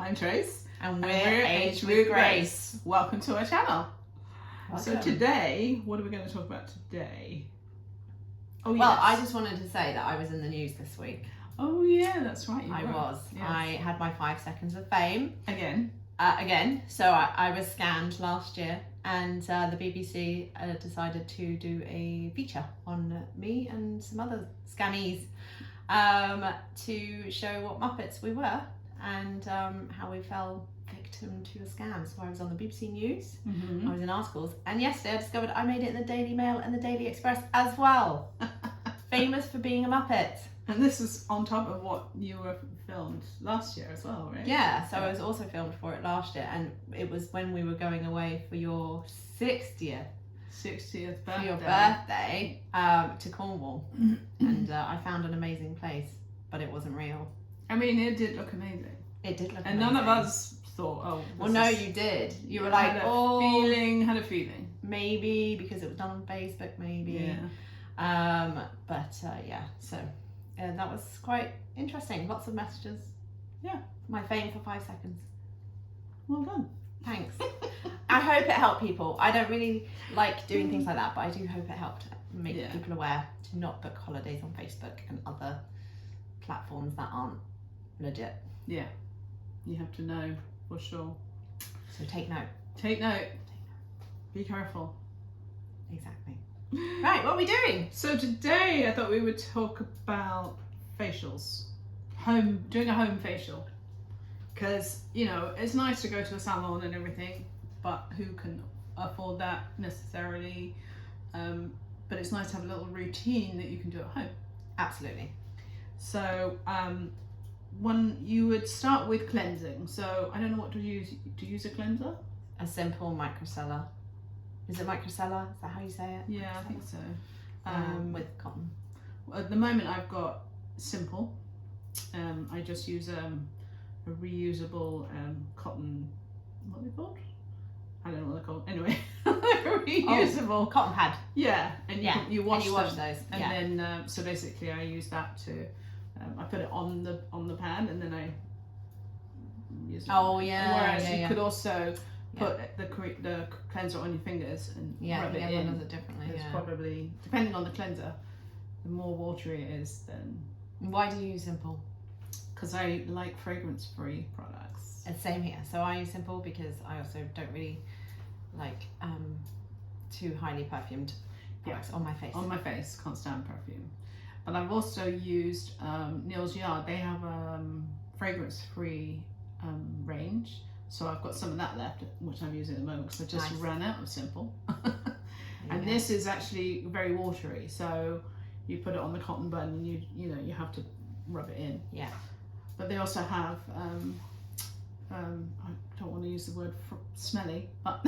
I'm Trace. And we're Age with Grace. Welcome to our channel. Welcome. So today, what are we going to talk about today? Oh, well, yes. I just wanted to say that I was in the news this week. Oh yeah, that's right. I was. Yes. I had my 5 seconds of fame. Again. So I was scanned last year, and the BBC decided to do a feature on me and some other scammies to show what Muppets we were and how we fell victim to a scam. So I was on the BBC News, I was in articles, and yesterday I discovered I made it in the Daily Mail and the Daily Express as well. Famous for being a Muppet. And this is on top of what you were filmed last year as well, right? Yeah, so I was also filmed for it last year, and it was when we were going away for your 60th birthday. For your birthday to Cornwall. And I found an amazing place, but it wasn't real. I mean, it did look amazing. It did look and amazing. None of us thought, oh, well, no, you did. You were like, had a feeling. Maybe because it was done on Facebook, maybe. Yeah. So that was quite interesting. Lots of messages. Yeah. My fame for 5 seconds. Well done. Thanks. I hope it helped people. I don't really like doing things like that, but I do hope it helped make people aware to not book holidays on Facebook and other platforms that aren't legit. Yeah. You have to know for sure. So take note. Take note. Be careful. Exactly. Right, what are we doing? So today I thought we would talk about facials. Doing a home facial. Because, you know, it's nice to go to a salon and everything, but who can afford that necessarily? But it's nice to have a little routine that you can do at home. Absolutely. So you would start with cleansing. So I don't know what to use. Do you use a cleanser? A simple micellar. Is it micellar? Is that how you say it? Yeah, I think so. With cotton. At the moment I've got simple. I just use a reusable cotton, what are they called? I don't know what they're called. Anyway, reusable cotton pad. Yeah, and you wash those. And then so basically I use that to I put it on the pad and then I use it. Oh yeah. Whereas you could also put the cleanser on your fingers and rub it in. Does it differently. It's probably, depending on the cleanser, the more watery it is, then. Why do you use simple? Because I like fragrance-free products. Same here. So I use simple because I also don't really like too highly perfumed products on my face. On my face, can't stand perfume. But I've also used Neal's Yard. They have fragrance-free range. So I've got some of that left, which I'm using at the moment because I just ran out of simple. And this is actually very watery. So you put it on the cotton bud and you have to rub it in. Yeah. But they also have, I don't want to use the word smelly, but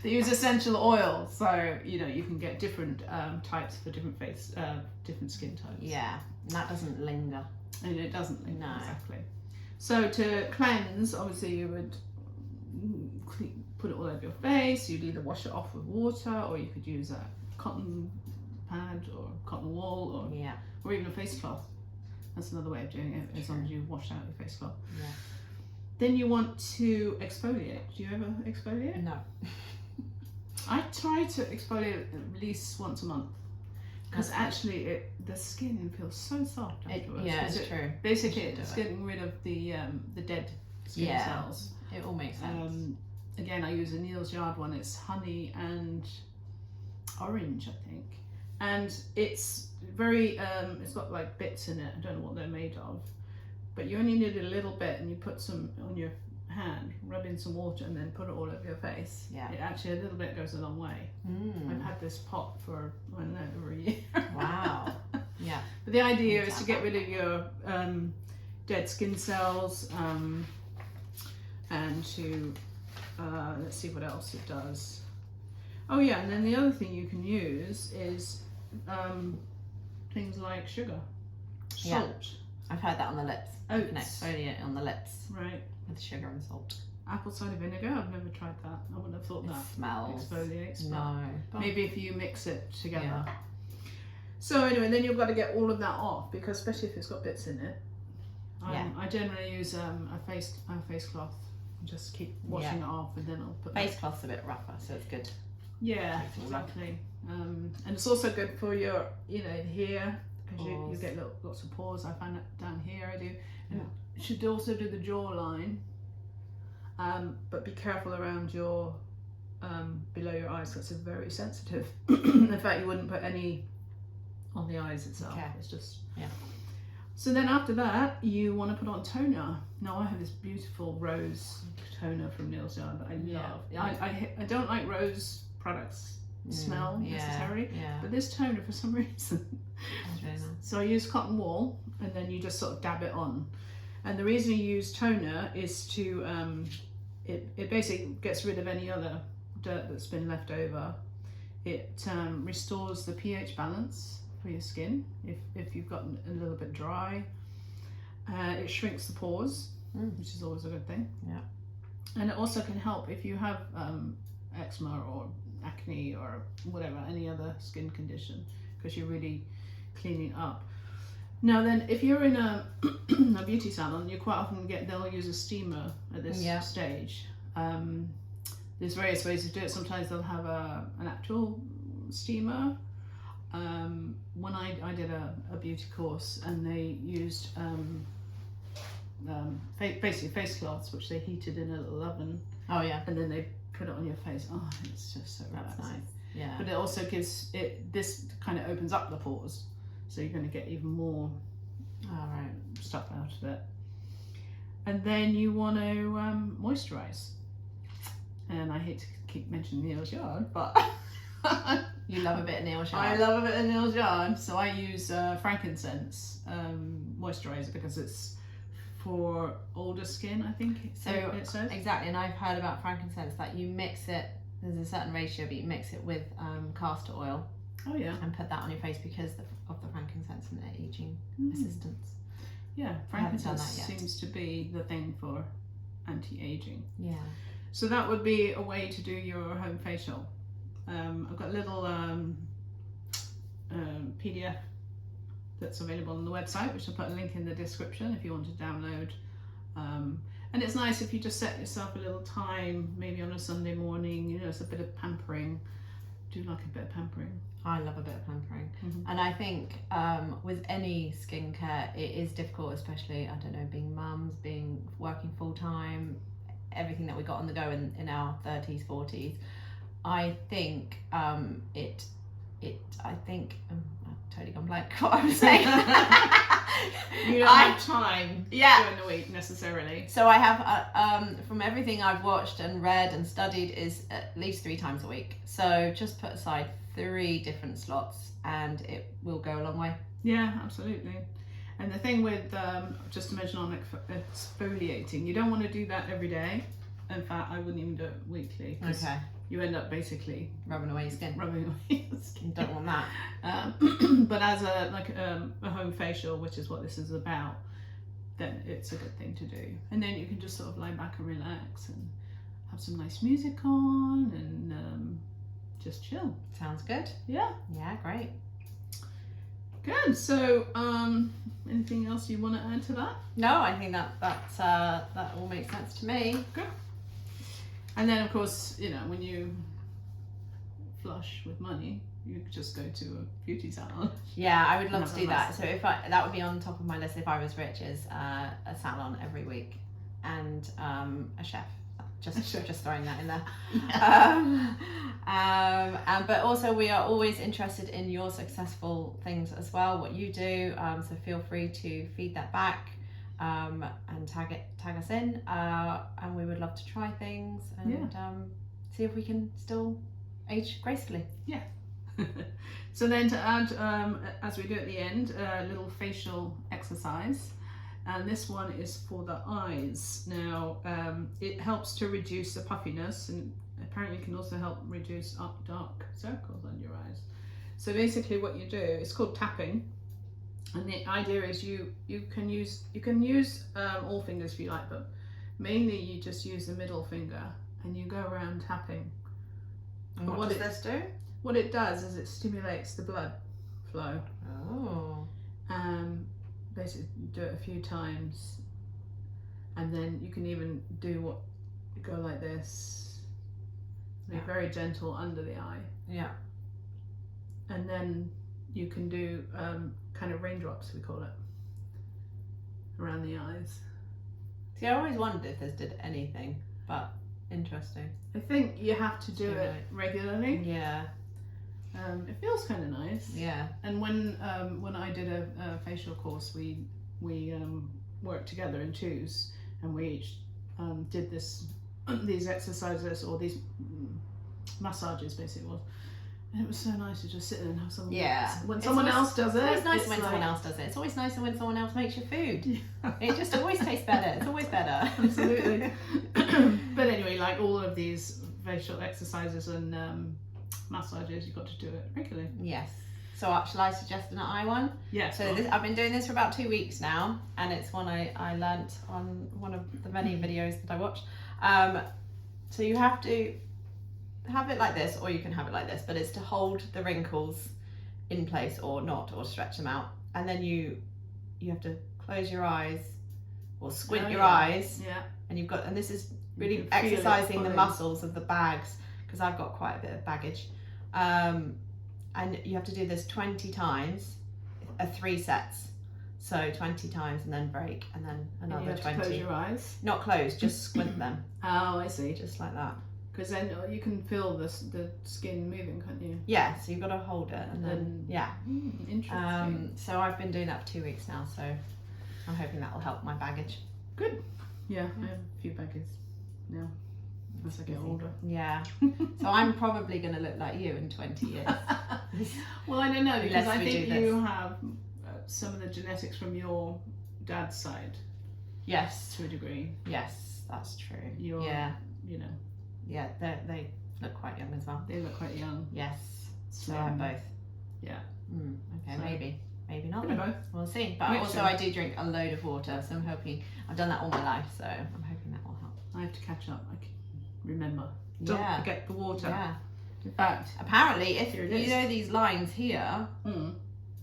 they use essential oil. So, you can get different types for different different skin tones. Yeah, and that doesn't linger. And it doesn't linger, no. Exactly. So to cleanse, obviously you would put it all over your face. You'd either wash it off with water, or you could use a cotton pad or cotton wool, or even a face cloth. That's another way of doing it, as long as you wash out your face cloth. Yeah. Then you want to exfoliate. Do you ever exfoliate? No. I try to exfoliate at least once a month. Because actually, the skin feels so soft afterwards. It's true. Basically, it's getting rid of the dead skin cells. It all makes sense. Again, I use a Neal's Yard one. It's honey and orange, I think. And it's very, it's got like bits in it. I don't know what they're made of. But you only need a little bit, and you put some on your hand, rub in some water, and then put it all over your face. Yeah. It actually, a little bit goes a long way. I've had this pot for, I don't know, over a year. Wow. Yeah. But the idea is to get rid of your dead skin cells and to, let's see what else it does. Oh yeah, and then the other thing you can use is things like sugar, salt. I've heard that on the lips. Oats. You can exfoliate on the lips. Right. With sugar and salt. Apple cider vinegar, I've never tried that. I wouldn't have thought that smells. Exfoliates. No. Maybe if you mix it together. Yeah. So anyway, then you've got to get all of that off, because especially if it's got bits in it, I generally use a face cloth. Just keep washing it off, and then I'll put face cloth's a bit rougher, so it's good. Yeah, exactly. And it's also good for your, here, because you get lots of pores. I find that down here I do. And you should also do the jawline, but be careful around your below your eyes, because it's very sensitive. In fact, you wouldn't put any on the eyes itself. Okay. It's just Yeah. So then after that, you want to put on toner. Now I have this beautiful rose toner from Neil's Yard that I love. I don't like rose products smell necessarily, but this toner for some reason. That's really nice. So I use cotton wool, and then you just sort of dab it on. And the reason you use toner is to it basically gets rid of any other dirt that's been left over. It restores the pH balance for your skin if you've gotten a little bit dry. It shrinks the pores, which is always a good thing. Yeah. And it also can help if you have eczema or acne or whatever, any other skin condition, because you're really cleaning up. Now then, if you're in a beauty salon, you quite often they'll use a steamer at this stage. There's various ways to do it. Sometimes they'll have an actual steamer. When I did a beauty course, and they used basically face cloths, which they heated in a little oven. Oh yeah. And then they put it on your face. Oh, it's just so relaxing. That's nice. Yeah. But it also gives this kind of opens up the pores, so you're going to get even more stuff out of it. And then you want to moisturize. And I hate to keep mentioning Neil's Yard, but you love a bit of Neil's Yard. I love a bit of Neil's Yard, so I use frankincense moisturizer, because it's for older skin, I think. So it says. Exactly, and I've heard about frankincense that you mix it. There's a certain ratio, but you mix it with castor oil. Oh yeah. And put that on your face because of the frankincense and the aging assistance. Yeah, frankincense seems to be the thing for anti-aging. Yeah. So that would be a way to do your home facial. I've got a little PDF that's available on the website, which I'll put a link in the description if you want to download. And it's nice if you just set yourself a little time, maybe on a Sunday morning, it's a bit of pampering. Do you like a bit of pampering? I love a bit of pampering. And I think with any skincare, it is difficult, especially, I don't know, being mums, working full time, everything that we got on the go in our 30s, 40s. I think I've totally gone blank what I was saying. You don't have time during the week necessarily. So I have, from everything I've watched and read and studied, is at least 3 times a week. So just put aside 3 different slots and it will go a long way. Yeah, absolutely. And the thing with, just to mention on exfoliating, you don't want to do that every day. In fact, I wouldn't even do it weekly. Okay. You end up basically rubbing away your skin. Skin. Don't want that. But as a home facial, which is what this is about, then it's a good thing to do. And then you can just sort of lie back and relax and have some nice music on and just chill. Sounds good. Yeah. Yeah, great. Good. So, anything else you want to add to that? No, I think that all makes sense to me. Good. And then, of course, when you flush with money, you just go to a beauty salon. Yeah, I would love to do that. So that would be on top of my list if I was rich, is a salon every week and a chef. Just throwing that in there. But also we are always interested in your successful things as well, what you do. So feel free to feed that back. And tag us in, and we would love to try things and see if we can still age gracefully. Yeah. So then to add, as we do at the end, a little facial exercise, and this one is for the eyes. Now it helps to reduce the puffiness, and apparently can also help reduce dark circles on your eyes. So basically what you do, it's called tapping. And the idea is you can use all fingers if you like, but mainly you just use the middle finger and you go around tapping. And what does this do? What it does is it stimulates the blood flow. Oh. basically do it a few times, and then you can even do go like this, be very gentle under the eye. Yeah. And then you can do kind of raindrops, we call it, around the eyes. See, I always wondered if this did anything, but interesting. I think you have to do it regularly. Yeah. It feels kind of nice. Yeah. And when I did a facial course, we worked together in twos, and we each did these exercises or these massages, basically was. And it was so nice to just sit there and have someone. Yeah. When someone else does it. It's nice when someone else does it. It's always nicer when someone else makes your food. Yeah. It just always tastes better. It's always better. Absolutely. But anyway, like all of these facial exercises and massages, you've got to do it regularly. Yes. So shall I suggest an eye one? Yes. So I've been doing this for about 2 weeks now, and it's one I learnt on one of the many videos that I watched. So you have to have it like this, or you can have it like this, but it's to hold the wrinkles in place or not, or stretch them out. And then you have to close your eyes or squint your eyes. Yeah. And this is really exercising the muscles of the bags, because I've got quite a bit of baggage. And you have to do this 20 times, 3 sets. So 20 times and then break, and then another 20. To close your eyes? Not closed, just squint them. Oh, I see. Just like that. Because then you can feel the skin moving, can't you? Yeah, so you've got to hold it, and then, yeah. Interesting. So I've been doing that for 2 weeks now, so I'm hoping that will help my baggage. Good. Yeah, I have a few baggages now as I get older. Yeah. So I'm probably going to look like you in 20 years. Well, I don't know, because I think you have some of the genetics from your dad's side. Yes. To a degree. Yes, that's true. Yeah. Yeah, they look quite young as well. They look quite young. Yes. So I have both. Yeah. Okay, so maybe not. Both. We'll see. But also I do drink a load of water, so I'm hoping, I've done that all my life, so I'm hoping that will help. I have to catch up. I can remember. Don't forget the water. Yeah. In fact, apparently, if you know these lines here,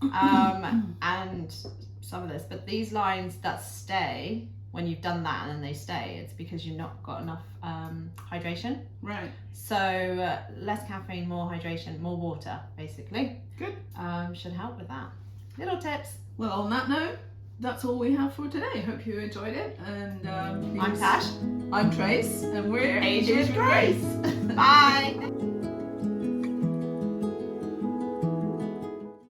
and some of this, but these lines that stay, when you've done that and then they stay, it's because you've not got enough hydration. Right. So less caffeine, more hydration, more water, basically. Good. Should help with that. Little tips. Well, on that note, that's all we have for today. Hope you enjoyed it. And I'm Tash. I'm Trace. And we're Aged Grace. Bye.